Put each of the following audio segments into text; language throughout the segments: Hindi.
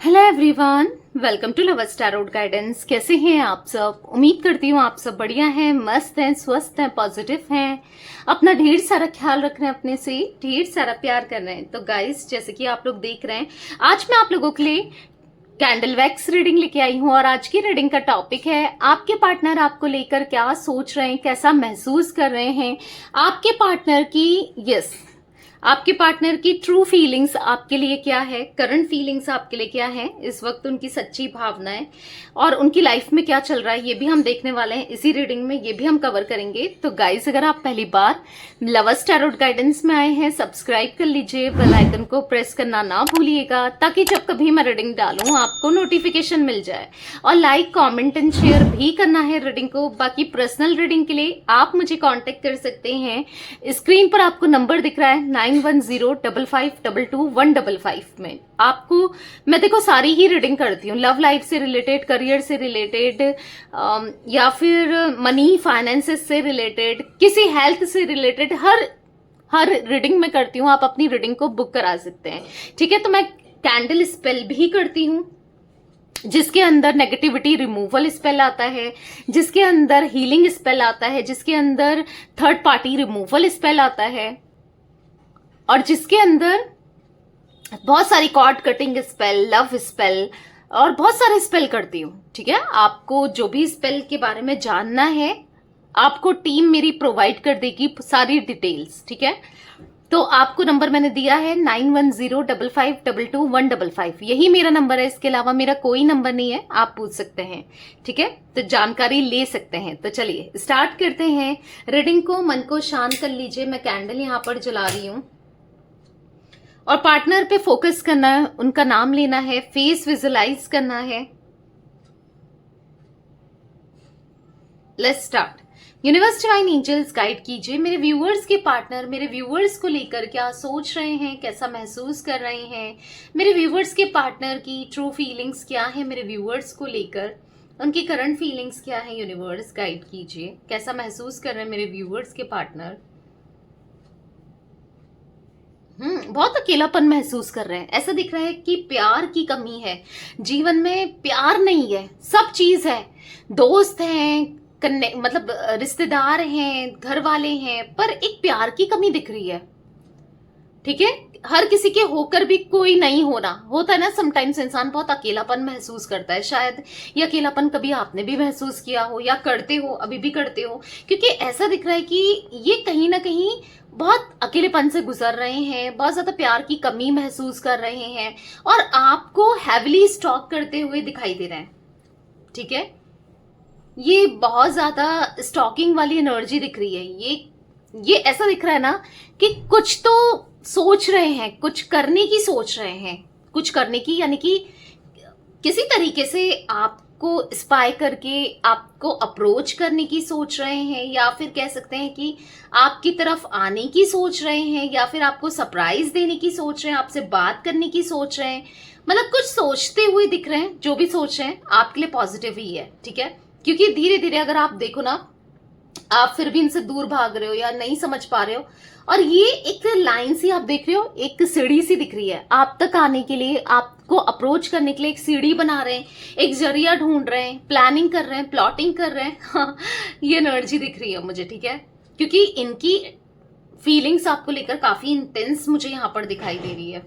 Hello everyone, welcome to love star guidance. कैसे हैं आप सब? उम्मीद करती हूँ आप सब बढ़िया हैं, मस्त हैं, स्वस्थ हैं, पॉजिटिव हैं, अपना ढेर सारा ख्याल रख रहे हैं, अपने से ढेर सारा प्यार कर रहे हैं। तो गाइस, जैसे कि आप लोग देख रहे हैं, आज मैं आप लोगों के लिए कैंडल वैक्स रीडिंग लेके आई हूँ। और आज की रीडिंग का टॉपिक है आपके पार्टनर आपको लेकर क्या सोच रहे हैं, कैसा महसूस कर रहे हैं। आपके पार्टनर की आपके पार्टनर की ट्रू फीलिंग्स आपके लिए क्या है, करंट फीलिंग्स आपके लिए क्या है, इस वक्त उनकी सच्ची भावनाएं और उनकी लाइफ में क्या चल रहा है, ये भी हम देखने वाले हैं इसी रीडिंग में, ये भी हम कवर करेंगे। तो गाइस, अगर आप पहली बार लवर्स टैरोट गाइडेंस में आए हैं, सब्सक्राइब कर लीजिए, बेल आइकन को प्रेस करना ना भूलिएगा, ताकि जब कभी मैं रीडिंग डालूं आपको नोटिफिकेशन मिल जाए। और लाइक, कमेंट एंड शेयर भी करना है रीडिंग को। बाकी पर्सनल रीडिंग के लिए आप मुझे कांटेक्ट कर सकते हैं। स्क्रीन पर आपको नंबर दिख रहा है 9105522155 में। आपको मैं देखो सारी ही रीडिंग करती हूँ, लव लाइफ से रिलेटेड, करियर से रिलेटेड, या फिर मनी फाइनेंसेस से रिलेटेड, किसी हेल्थ से रिलेटेड, हर रीडिंग में करती हूँ। आप अपनी रीडिंग को बुक करा सकते हैं, ठीक है। तो मैं कैंडल स्पेल भी करती हूँ, जिसके अंदर नेगेटिविटी रिमूवल स्पेल आता है, जिसके अंदर हीलिंग स्पेल आता है, जिसके अंदर थर्ड पार्टी रिमूवल स्पेल आता है, और जिसके अंदर बहुत सारी cord cutting spell, love spell और बहुत सारे स्पेल करती हूँ, ठीक है। आपको जो भी स्पेल के बारे में जानना है, आपको टीम मेरी प्रोवाइड कर देगी सारी डिटेल्स, ठीक है। तो आपको नंबर मैंने दिया है 9105522155, यही मेरा नंबर है। इसके अलावा मेरा कोई नंबर नहीं है, आप पूछ सकते हैं, ठीक है, तो जानकारी ले सकते हैं। तो चलिए स्टार्ट करते हैं रीडिंग को। मन को शांत कर लीजिए, मैं कैंडल यहां पर जला रही हूं और पार्टनर पे फोकस करना है, उनका नाम लेना है, फेस विजुलाइज करना है। Let's start. Universe divine angels guide कीजिए मेरे व्यूअर्स के पार्टनर मेरे व्यूअर्स को लेकर क्या सोच रहे हैं, कैसा महसूस कर रहे हैं। मेरे व्यूअर्स के पार्टनर की ट्रू फीलिंग्स क्या है, मेरे व्यूअर्स को लेकर उनकी करंट फीलिंग्स क्या है। यूनिवर्स गाइड कीजिए, कैसा महसूस कर रहे हैं मेरे व्यूअर्स के पार्टनर। बहुत अकेलापन महसूस कर रहे हैं। ऐसा दिख रहा है कि प्यार की कमी है, जीवन में प्यार नहीं है, सब चीज है, दोस्त हैं, मतलब रिश्तेदार हैं, घर वाले हैं, पर एक प्यार की कमी दिख रही है, ठीक है। हर किसी के होकर भी कोई नहीं होना होता है ना। समटाइम्स इंसान बहुत अकेलापन महसूस करता है। शायद ये अकेलापन कभी आपने भी महसूस किया हो या करते हो, अभी भी करते हो, क्योंकि ऐसा दिख रहा है कि ये कहीं ना कहीं बहुत अकेलेपन से गुजर रहे हैं, बहुत ज्यादा प्यार की कमी महसूस कर रहे हैं और आपको हैविली स्टॉक करते हुए दिखाई दे रहे हैं, ठीक है। ये बहुत ज्यादा स्टॉकिंग वाली एनर्जी दिख रही है। ये ऐसा दिख रहा है ना कि कुछ तो सोच रहे हैं, कुछ करने की सोच रहे हैं, कुछ करने की, यानी कि किसी तरीके से आपको स्पाई करके आपको अप्रोच करने की सोच रहे हैं, या फिर कह सकते हैं कि आपकी तरफ आने की सोच रहे हैं, या फिर आपको सरप्राइज देने की सोच रहे हैं, आपसे बात करने की सोच रहे हैं। मतलब कुछ सोचते हुए दिख रहे हैं। जो भी सोच रहे हैं आपके लिए पॉजिटिव ही है, ठीक है। क्योंकि धीरे धीरे अगर आप देखो ना, आप फिर भी इनसे दूर भाग रहे हो या नहीं समझ पा रहे हो, और ये एक लाइन सी आप देख रहे हो, एक सीढ़ी सी दिख रही है आप तक आने के लिए, आपको अप्रोच करने के लिए एक सीढ़ी बना रहे हैं, एक जरिया ढूंढ रहे हैं, प्लानिंग कर रहे हैं, प्लॉटिंग कर रहे हैं। हाँ, ये एनर्जी दिख रही है मुझे, ठीक है। क्योंकि इनकी फीलिंग्स आपको लेकर काफी इंटेंस मुझे यहाँ पर दिखाई दे रही है।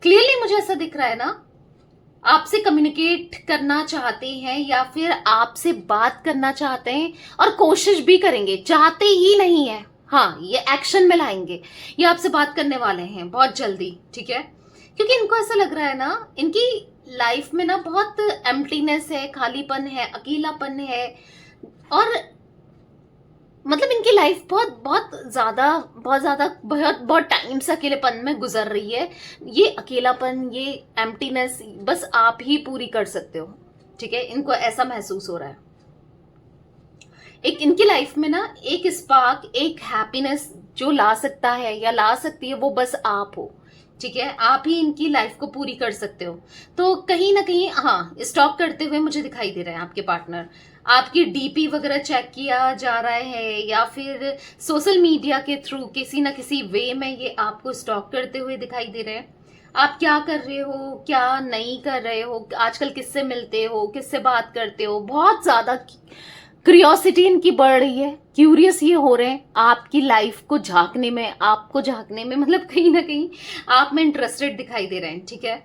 क्लियरली मुझे ऐसा दिख रहा है ना, आपसे कम्युनिकेट करना चाहते हैं या फिर आपसे बात करना चाहते हैं, और कोशिश भी करेंगे, चाहते ही नहीं है, हाँ, ये एक्शन में लाएंगे, ये आपसे बात करने वाले हैं बहुत जल्दी, ठीक है। क्योंकि इनको ऐसा लग रहा है ना, इनकी लाइफ में ना बहुत एम्प्टीनेस है, खालीपन है, अकेलापन है, और मतलब इनकी लाइफ बहुत टाइम से अकेलेपन में गुजर रही है। ये अकेलापन, ये एम्प्टीनेस बस आप ही पूरी कर सकते हो, ठीक है। इनको ऐसा महसूस हो रहा है। एक इनकी लाइफ में ना एक स्पार्क, एक हैप्पीनेस जो ला सकता है या ला सकती है, वो बस आप हो, ठीक है। आप ही इनकी लाइफ को पूरी कर सकते हो। तो कहीं ना कहीं हाँ, स्टॉक करते हुए मुझे दिखाई दे रहे हैं आपके पार्टनर। आपकी डीपी वगैरह चेक किया जा रहा है, या फिर सोशल मीडिया के थ्रू किसी ना किसी वे में ये आपको स्टॉक करते हुए दिखाई दे रहे हैं। आप क्या कर रहे हो, क्या नहीं कर रहे हो, आजकल किससे मिलते हो, किससे बात करते हो, बहुत ज्यादा क्यूरियोसिटी इनकी बढ़ रही है, क्यूरियस ये हो रहे हैं आपकी लाइफ को झांकने में, आपको झांकने में, मतलब कहीं ना कहीं आप में इंटरेस्टेड दिखाई दे रहे हैं, ठीक है।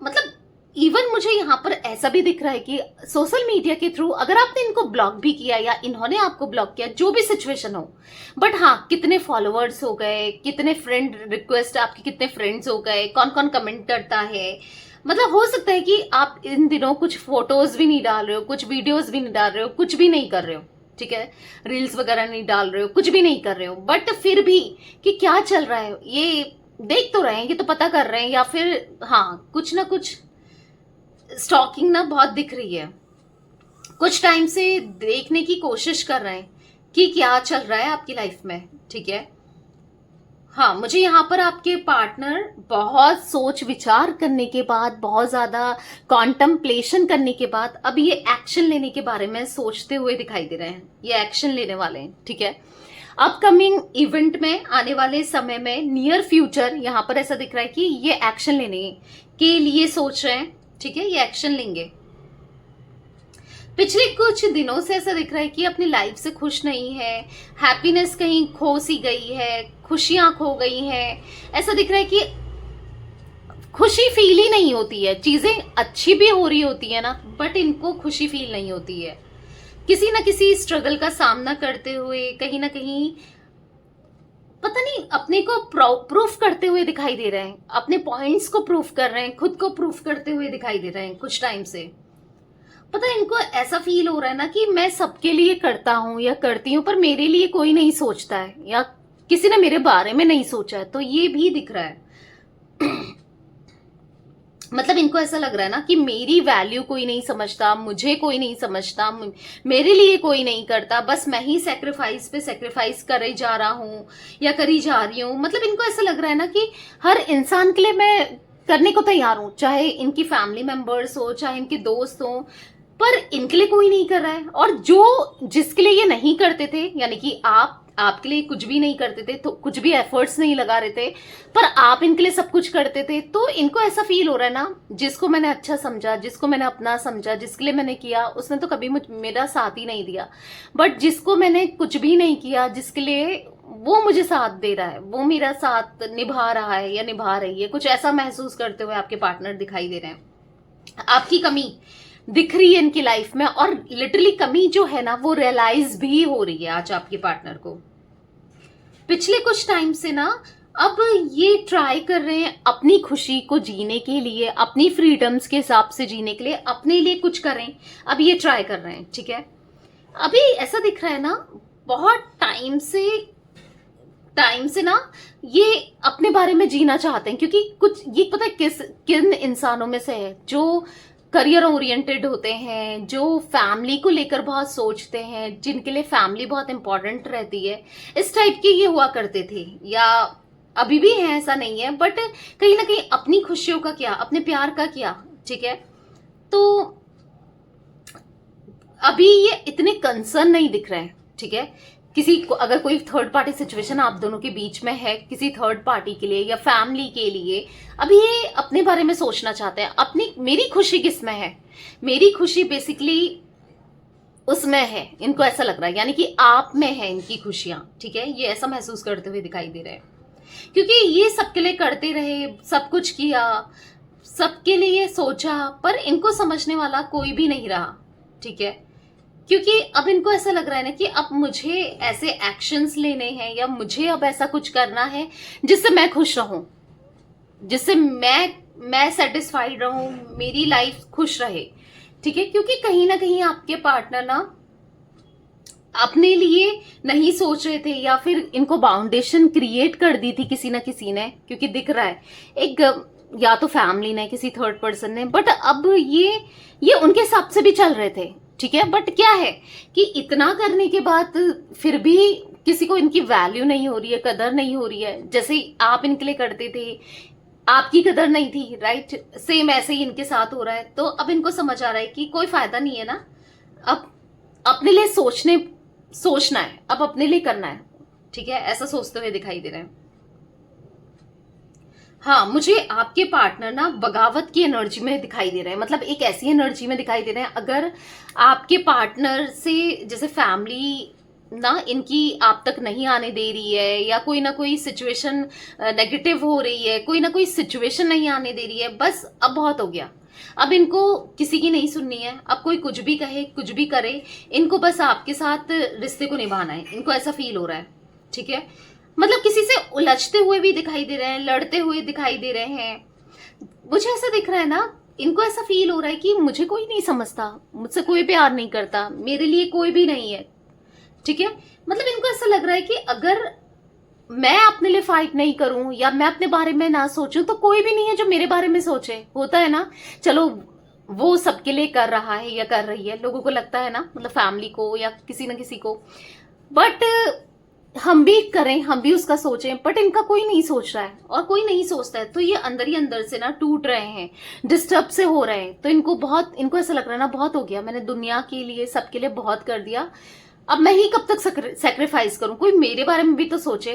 मतलब इवन मुझे यहाँ पर ऐसा भी दिख रहा है कि सोशल मीडिया के थ्रू अगर आपने इनको ब्लॉक भी किया या इन्होंने आपको ब्लॉक किया, जो भी सिचुएशन हो, बट हाँ, कितने फॉलोअर्स हो गए, कितने फ्रेंड रिक्वेस्ट आपके, कितने फ्रेंड्स हो गए, कौन कौन कमेंट करता है, मतलब हो सकता है कि आप इन दिनों कुछ फोटोज भी नहीं डाल रहे हो, कुछ वीडियोज भी नहीं डाल रहे हो, कुछ भी नहीं कर रहे हो, ठीक है, रील्स वगैरह नहीं डाल रहे हो, कुछ भी नहीं कर रहे हो, बट फिर भी कि क्या चल रहा है ये देख तो रहे हैं, ये तो पता कर रहे हैं, या फिर हाँ कुछ ना कुछ स्टॉकिंग ना बहुत दिख रही है, कुछ टाइम से देखने की कोशिश कर रहे हैं कि क्या चल रहा है आपकी लाइफ में, ठीक है। हाँ, मुझे यहाँ पर आपके पार्टनर बहुत सोच विचार करने के बाद, बहुत ज्यादा कॉन्टम्पलेशन करने के बाद अब ये एक्शन लेने के बारे में सोचते हुए दिखाई दे रहे हैं, ये एक्शन लेने वाले हैं, ठीक है। अपकमिंग इवेंट में, आने वाले समय में, नियर फ्यूचर, यहाँ पर ऐसा दिख रहा है कि ये एक्शन लेने के लिए सोच रहे हैं, ठीक है, ये एक्शन लेंगे। पिछले कुछ दिनों से ऐसा दिख रहा है कि अपनी लाइफ से खुश नहीं है, हैप्पीनेस कहीं खो सी गई है, खुशियां खो गई हैं, ऐसा दिख रहा है कि खुशी फील ही नहीं होती है, चीजें अच्छी भी हो रही होती है ना, बट इनको खुशी फील नहीं होती है, किसी ना किसी स्ट्रगल का सामना करते हुए, कहीं ना कहीं पता नहीं अपने को प्रूफ करते हुए दिखाई दे रहे हैं, अपने पॉइंट्स को प्रूफ कर रहे हैं, खुद को प्रूफ करते हुए दिखाई दे रहे हैं कुछ टाइम से। पता है इनको ऐसा फील हो रहा है ना कि मैं सबके लिए करता हूं या करती हूं, पर मेरे लिए कोई नहीं सोचता है, या किसी ने मेरे बारे में नहीं सोचा है, तो ये भी दिख रहा है। मतलब इनको ऐसा लग रहा है ना कि मेरी वैल्यू कोई नहीं समझता, मुझे कोई नहीं समझता, मेरे लिए कोई नहीं करता, बस मैं ही सैक्रिफाइस पे सैक्रिफाइस करे जा रहा हूं या करी जा रही हूं। मतलब इनको ऐसा लग रहा है ना कि हर इंसान के लिए मैं करने को तैयार हूं, चाहे इनकी फैमिली मेंबर्स हो, चाहे इनके दोस्त हो, पर इनके लिए कोई नहीं कर रहा है। और जो जिसके लिए ये नहीं करते थे, यानी कि आपके लिए कुछ भी नहीं करते थे, तो कुछ भी एफर्ट्स नहीं लगा रहे थे, पर आप इनके लिए सब कुछ करते थे, तो इनको ऐसा फील हो रहा है ना, जिसको मैंने अच्छा समझा, जिसको मैंने अपना समझा, जिसके लिए मैंने किया, उसने तो कभी मेरा साथ ही नहीं दिया, बट जिसको मैंने कुछ भी नहीं किया, जिसके लिए वो मुझे साथ दे रहा है, वो मेरा साथ निभा रहा है या निभा रही है, कुछ ऐसा महसूस करते हुए आपके पार्टनर दिखाई दे रहे हैं। आपकी कमी दिख रही है इनकी लाइफ में, और लिटरली कमी जो है ना वो रियलाइज भी हो रही है आज आपके पार्टनर को। पिछले कुछ टाइम से ना अब ये ट्राई कर रहे हैं अपनी खुशी को जीने के लिए, अपनी फ्रीडम्स के हिसाब से जीने के लिए, अपने लिए कुछ करें, अब ये ट्राई कर रहे हैं, ठीक है। अभी ऐसा दिख रहा है ना, बहुत टाइम से ना ये अपने बारे में जीना चाहते हैं, क्योंकि कुछ ये पता है किन इंसानों में से है जो करियर ओरिएंटेड होते हैं, जो फैमिली को लेकर बहुत सोचते हैं, जिनके लिए फैमिली बहुत इंपॉर्टेंट रहती है, इस टाइप के ये हुआ करते थे, या अभी भी है, ऐसा नहीं है, बट कहीं ना कहीं अपनी खुशियों का क्या, अपने प्यार का क्या, ठीक है। तो अभी ये इतने कंसर्न नहीं दिख रहे हैं, ठीक है। किसी को अगर कोई थर्ड पार्टी सिचुएशन आप दोनों के बीच में है, किसी थर्ड पार्टी के लिए या फैमिली के लिए, अभी ये अपने बारे में सोचना चाहते हैं, अपनी मेरी खुशी किस में है, मेरी खुशी बेसिकली उसमें है, इनको ऐसा लग रहा है, यानी कि आप में है इनकी खुशियां, ठीक है, ये ऐसा महसूस करते हुए दिखाई दे रहे हैं, क्योंकि ये सबके लिए करते रहे, सब कुछ किया, सबके लिए सोचा, पर इनको समझने वाला कोई भी नहीं रहा, ठीक है। क्योंकि अब इनको ऐसा लग रहा है ना कि अब मुझे ऐसे एक्शंस लेने हैं, या मुझे अब ऐसा कुछ करना है जिससे मैं खुश रहूं, जिससे मैं सेटिस्फाइड रहूं, मेरी लाइफ खुश रहे, ठीक है। क्योंकि कहीं ना कहीं आपके पार्टनर ना अपने लिए नहीं सोच रहे थे, या फिर इनको बाउंडेशन क्रिएट कर दी थी किसी ना किसी ने, क्योंकि दिख रहा है एक, या तो फैमिली ने, किसी थर्ड पर्सन ने, बट अब ये उनके हिसाब से भी चल रहे थे, ठीक है। बट क्या है कि इतना करने के बाद फिर भी किसी को इनकी वैल्यू नहीं हो रही है, कदर नहीं हो रही है, जैसे आप इनके लिए करते थे, आपकी कदर नहीं थी, राइट, सेम ऐसे ही इनके साथ हो रहा है। तो अब इनको समझ आ रहा है कि कोई फायदा नहीं है ना, अब अपने लिए सोचना है, अब अपने लिए करना है, ठीक है, ऐसा सोचते हुए दिखाई दे रहे हैं। हाँ, मुझे आपके पार्टनर ना बगावत की एनर्जी में दिखाई दे रहे हैं, मतलब एक ऐसी एनर्जी में दिखाई दे रहे हैं। अगर आपके पार्टनर से जैसे फैमिली ना इनकी आप तक नहीं आने दे रही है, या कोई ना कोई सिचुएशन नेगेटिव हो रही है, कोई ना कोई सिचुएशन नहीं आने दे रही है, बस अब बहुत हो गया। अब इनको किसी की नहीं सुननी है, अब कोई कुछ भी कहे कुछ भी करे, इनको बस आपके साथ रिश्ते को निभाना है, इनको ऐसा फील हो रहा है। ठीक है, मतलब किसी से उलझते हुए भी दिखाई दे रहे हैं, लड़ते हुए दिखाई दे रहे हैं। मुझे ऐसा दिख रहा है ना, इनको ऐसा फील हो रहा है कि मुझे कोई नहीं समझता, मुझसे कोई प्यार नहीं करता, मेरे लिए कोई भी नहीं है। ठीक है, मतलब इनको ऐसा लग रहा है कि अगर मैं अपने लिए फाइट नहीं करूं या मैं अपने बारे में ना सोचूं तो कोई भी नहीं है जो मेरे बारे में सोचे। होता है ना, चलो वो सबके लिए कर रहा है या कर रही है, लोगों को लगता है ना, मतलब फैमिली को या किसी ना किसी को, बट हम भी करें, हम भी उसका सोचें, बट इनका कोई नहीं सोच रहा है और कोई नहीं सोचता है, तो ये अंदर ही अंदर से ना टूट रहे हैं, डिस्टर्ब से हो रहे हैं। तो इनको ऐसा लग रहा है ना, बहुत हो गया, मैंने दुनिया के लिए सबके लिए बहुत कर दिया, अब मैं ही कब तक सेक्रीफाइस करूं, कोई मेरे बारे में भी तो सोचे।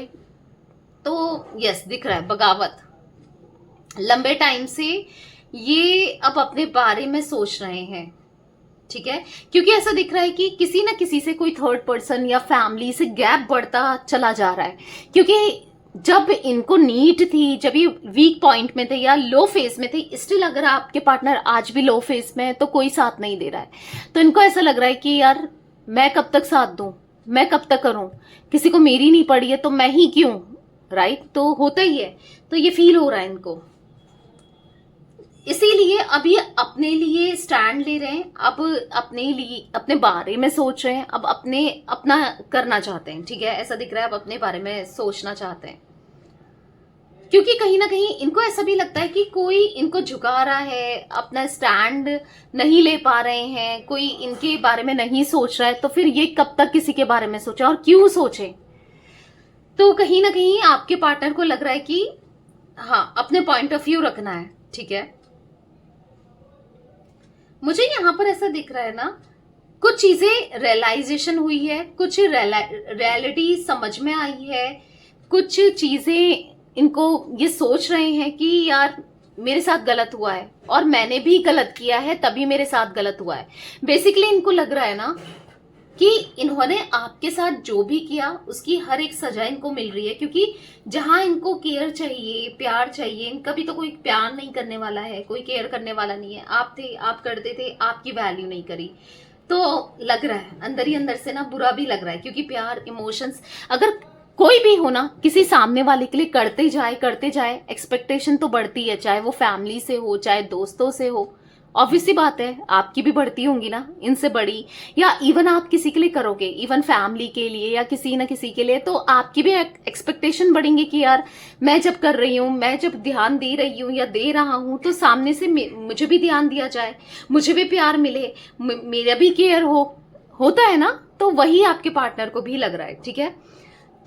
तो यस, दिख रहा है बगावत। लंबे टाइम से ये अब अपने बारे में सोच रहे हैं। ठीक है, क्योंकि ऐसा दिख रहा है कि किसी ना किसी से कोई थर्ड पर्सन या फैमिली से गैप बढ़ता चला जा रहा है। क्योंकि जब इनको नीड थी, जब ये वीक पॉइंट में थे या लो फेस में थे, स्टिल अगर आपके पार्टनर आज भी लो फेस में है तो कोई साथ नहीं दे रहा है, तो इनको ऐसा लग रहा है कि यार मैं कब तक साथ दूं, मैं कब तक करूं, किसी को मेरी नहीं पड़ी है तो मैं ही क्यों, राइट। तो होता ही है, तो ये फील हो रहा है इनको, इसीलिए अब ये अपने लिए स्टैंड ले रहे हैं, अब अपने लिए अपने बारे में सोच रहे हैं, अब अपना करना चाहते हैं। ठीक है, ऐसा दिख रहा है, अब अपने बारे में सोचना चाहते हैं, क्योंकि कहीं ना कहीं इनको ऐसा भी लगता है कि कोई इनको झुका रहा है, अपना स्टैंड नहीं ले पा रहे हैं, कोई इनके बारे में नहीं सोच रहा है, तो फिर ये कब तक किसी के बारे में सोचे और क्यों सोचे। तो कहीं ना कहीं आपके पार्टनर को लग रहा है कि हाँ, अपने पॉइंट ऑफ व्यू रखना है। ठीक है, मुझे यहां पर ऐसा दिख रहा है ना, कुछ चीजें रियलाइजेशन हुई है, कुछ रियलिटी समझ में आई है, कुछ चीजें इनको ये सोच रहे हैं कि यार मेरे साथ गलत हुआ है और मैंने भी गलत किया है, तभी मेरे साथ गलत हुआ है। बेसिकली इनको लग रहा है ना कि इन्होंने आपके साथ जो भी किया उसकी हर एक सजा इनको मिल रही है, क्योंकि जहां इनको केयर चाहिए, प्यार चाहिए, इनका भी तो कोई प्यार नहीं करने वाला है, कोई केयर करने वाला नहीं है। आप थे, आप करते थे, आपकी वैल्यू नहीं करी, तो लग रहा है अंदर ही अंदर से ना बुरा भी लग रहा है। क्योंकि प्यार, इमोशंस अगर कोई भी हो ना, किसी सामने वाले के लिए करते जाए, एक्सपेक्टेशन तो बढ़ती है, चाहे वो फैमिली से हो, चाहे दोस्तों से हो। ऑब्वियसली बात है, आपकी भी बढ़ती होंगी ना इनसे बड़ी, या इवन आप किसी के लिए करोगे, इवन फैमिली के लिए या किसी ना किसी के लिए, तो आपकी भी एक्सपेक्टेशन बढ़ेंगे कि यार मैं जब कर रही हूँ, मैं जब ध्यान दे रही हूँ या दे रहा हूँ, तो सामने से मुझे भी ध्यान दिया जाए, मुझे भी प्यार मिले, मेरा भी केयर होता है ना। तो वही आपके पार्टनर को भी लग रहा है। ठीक है,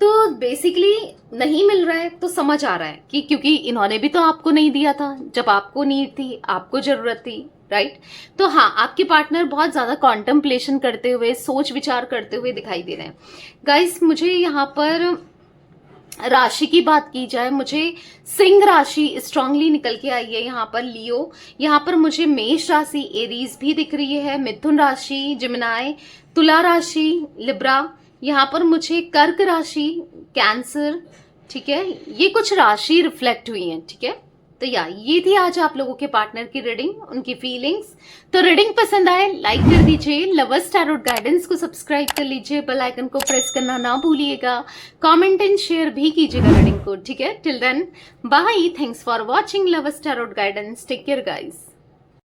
तो बेसिकली नहीं मिल रहा है तो समझ आ रहा है कि क्योंकि इन्होंने भी तो आपको नहीं दिया था जब आपको नीड थी, आपको जरूरत थी, राइट। तो हाँ, आपके पार्टनर बहुत ज्यादा कॉन्टेम्पलेशन करते हुए, सोच विचार करते हुए दिखाई दे रहे हैं। गाइस, मुझे यहाँ पर राशि की बात की जाए, मुझे सिंह राशि स्ट्रांगली निकल के आई है। यहाँ पर लियो, यहाँ पर मुझे मेष राशि एरीज भी दिख रही है, मिथुन राशि जिमिनाई, तुला राशि लिब्रा, यहाँ पर मुझे कर्क राशि कैंसर। ठीक है, ये कुछ राशि रिफ्लेक्ट हुई है। ठीक है, तो ये थी आज आप लोगों के पार्टनर की रीडिंग, उनकी फीलिंग्स। तो रीडिंग पसंद आए लाइक कर दीजिए, लवर्स टैरोट गाइडेंस को सब्सक्राइब कर लीजिए, बेल आइकन को प्रेस करना ना भूलिएगा, कमेंट एंड शेयर भी कीजिएगा रीडिंग को। ठीक है, till then bye, thanks for watching lovers tarot guidance, take care guys.